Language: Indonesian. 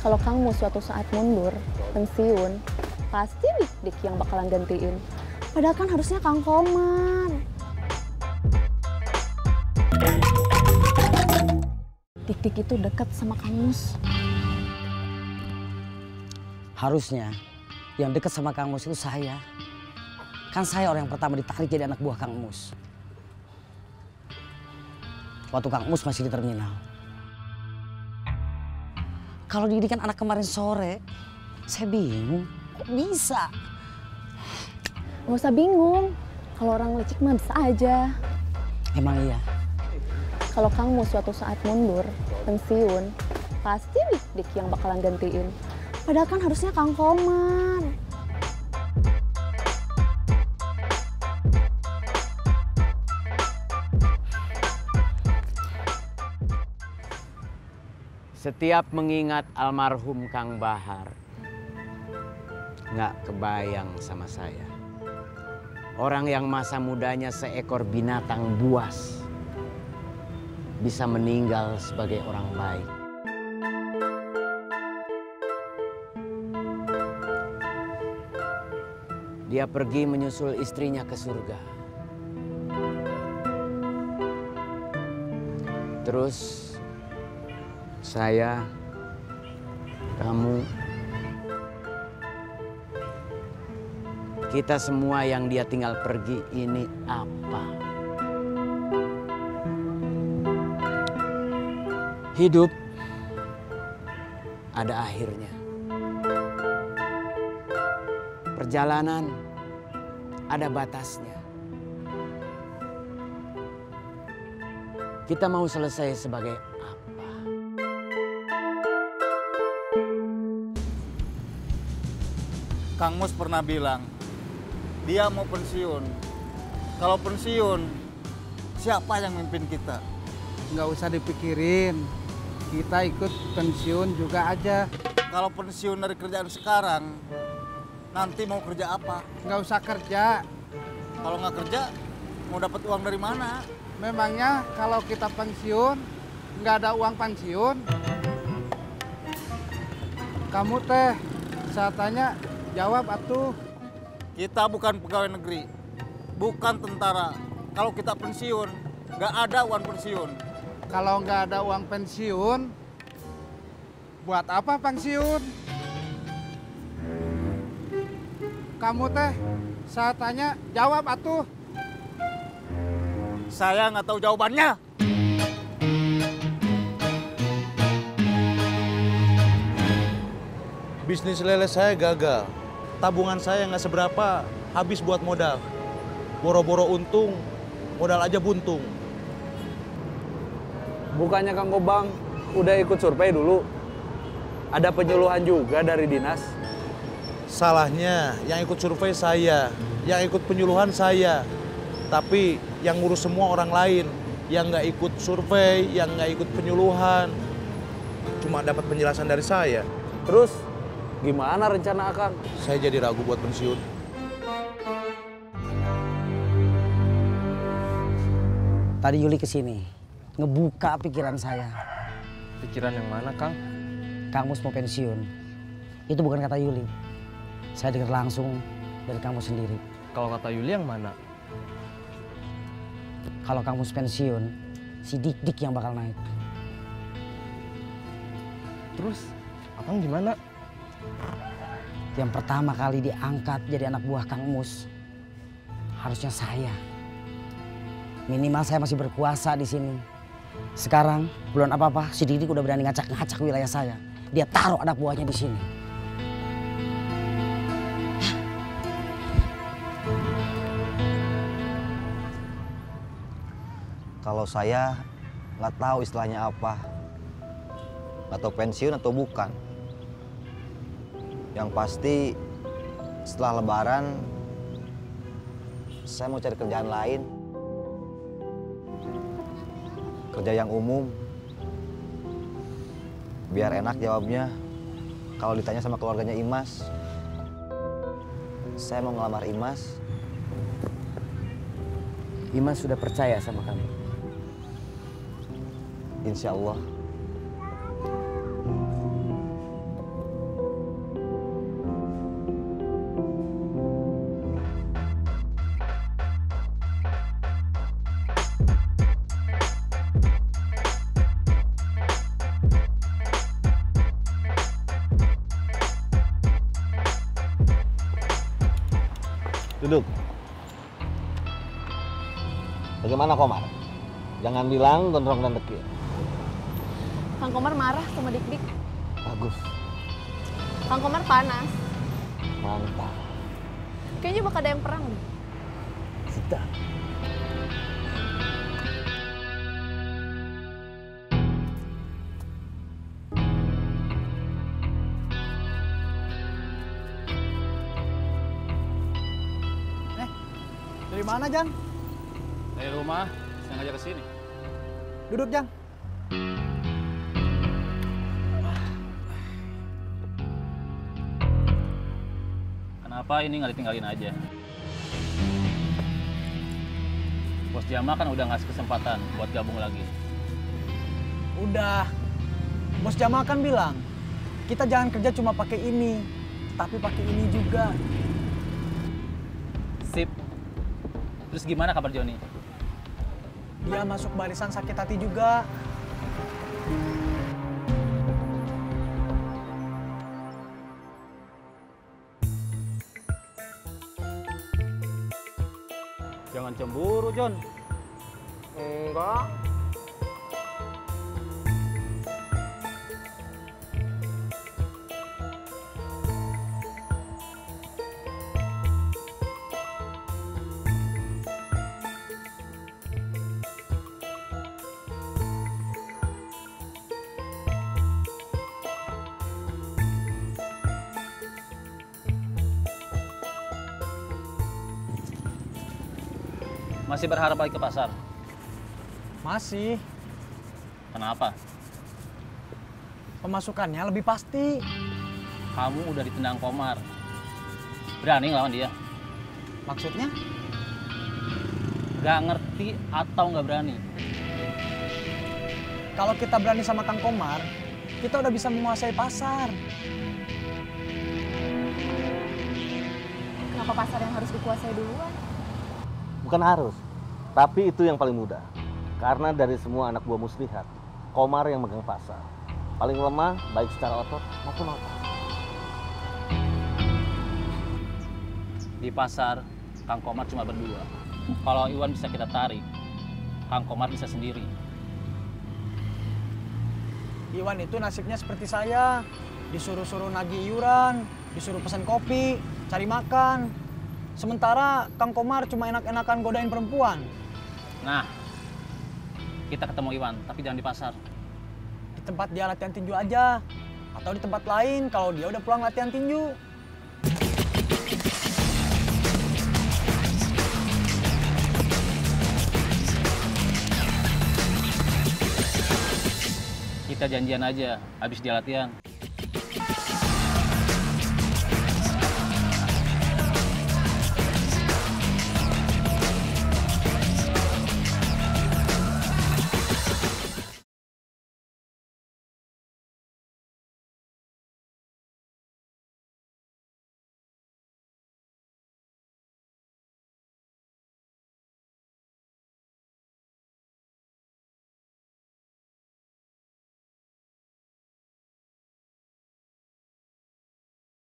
Kalau Kang Mus suatu saat mundur, pensiun, pasti Dik-Dik yang bakalan gantiin. Padahal kan harusnya Kang Komar. Dik-Dik itu dekat sama Kang Mus. Harusnya yang dekat sama Kang Mus itu saya. Kan saya orang yang pertama ditarik jadi anak buah Kang Mus. Waktu Kang Mus masih di terminal. Kalau Didi kan anak kemarin sore, saya bingung. Kok bisa? Nggak usah bingung. Kalau orang licik mah bisa aja. Emang iya? Kalau Kang Mus suatu saat mundur, pensiun, pasti Dik-Dik yang bakalan gantiin. Padahal kan harusnya Kang Komar. Setiap mengingat almarhum Kang Bahar, nggak kebayang sama saya. Orang yang masa mudanya seekor binatang buas bisa meninggal sebagai orang baik. Dia pergi menyusul istrinya ke surga. Terus saya, kamu, kita semua yang dia tinggal pergi ini apa? Hidup ada akhirnya. Perjalanan ada batasnya. Kita mau selesai sebagai apa? Kang Mus pernah bilang, dia mau pensiun. Kalau pensiun, siapa yang mimpin kita? Nggak usah dipikirin, kita ikut pensiun juga aja. Kalau pensiun dari kerjaan sekarang, nanti mau kerja apa? Nggak usah kerja. Kalau nggak kerja, mau dapat uang dari mana? Memangnya kalau kita pensiun, nggak ada uang pensiun? Kamu teh, saya tanya, jawab atuh. Kita bukan pegawai negeri, bukan tentara. Kalau kita pensiun, nggak ada uang pensiun. Kalau nggak ada uang pensiun, buat apa pensiun? Kamu teh, saya tanya, jawab atuh. Saya nggak tahu jawabannya. Bisnis lele saya gagal. Tabungan saya nggak seberapa, habis buat modal. Boro-boro untung, modal aja buntung. Bukannya Kang Gobang udah ikut survei dulu? Ada penyuluhan juga dari dinas? Salahnya yang ikut survei saya, yang ikut penyuluhan saya. Tapi yang ngurus semua orang lain, yang nggak ikut survei, yang nggak ikut penyuluhan. Cuma dapat penjelasan dari saya. Terus gimana rencana Akang? Saya jadi ragu buat pensiun. Tadi Yuli kesini, ngebuka pikiran saya. Pikiran yang mana, Kang? Kang Mus mau pensiun. Itu bukan kata Yuli. Saya dengar langsung dari Kang Mus sendiri. Kalau kata Yuli yang mana? Kalau Kang Mus pensiun, si Dik-Dik yang bakal naik. Terus Akang gimana? Yang pertama kali diangkat jadi anak buah Kang Mus, harusnya saya. Minimal saya masih berkuasa di sini. Sekarang belum apa-apa, si Dik-Dik udah berani ngacak-ngacak wilayah saya. Dia taruh anak buahnya di sini. Kalau saya nggak tahu istilahnya apa, atau pensiun atau bukan. Yang pasti setelah Lebaran saya mau cari kerjaan lain, kerja yang umum, biar enak jawabnya kalau ditanya sama keluarganya Imas. Saya mau ngelamar Imas. Imas sudah percaya sama kamu? Insya Allah. Duduk. Bagaimana Komar? Jangan bilang gondrong dan dekil. Kang Komar marah sama Dik-Dik. Bagus. Kang Komar panas. Mantap. Kayaknya bakal ada yang perang deh. Sedap. Dari mana, Jang? Dari rumah, sengaja ke sini. Duduk, Jang. Kenapa ini nggak ditinggalin aja? Bos Jama kan udah ngasih kesempatan buat gabung lagi. Udah. Bos Jamal kan bilang, kita jangan kerja cuma pakai ini, tapi pakai ini juga. Sip. Terus gimana kabar Joni? Dia masuk barisan sakit hati juga. Jangan cemburu, Jon. Enggak. Masih berharap balik ke pasar? Masih. Kenapa? Pemasukannya lebih pasti. Kamu udah ditendang Komar. Berani ngelawan dia? Maksudnya? Gak ngerti atau nggak berani? Kalau kita berani sama Kang Komar, kita udah bisa menguasai pasar. Kenapa pasar yang harus dikuasai duluan? Bukan harus, tapi itu yang paling mudah. Karena dari semua anak buah muslihat, Komar yang megang pasar. Paling lemah baik secara otot maupun otak. Di pasar, Kang Komar cuma berdua. Kalau Iwan bisa kita tarik, Kang Komar bisa sendiri. Iwan itu nasibnya seperti saya. Disuruh-suruh nagih iuran, disuruh pesan kopi, cari makan. Sementara Kang Komar cuma enak-enakan godain perempuan. Nah, kita ketemu Iwan, tapi jangan di pasar. Di tempat dia latihan tinju aja. Atau di tempat lain kalau dia udah pulang latihan tinju. Kita janjian aja, habis dia latihan.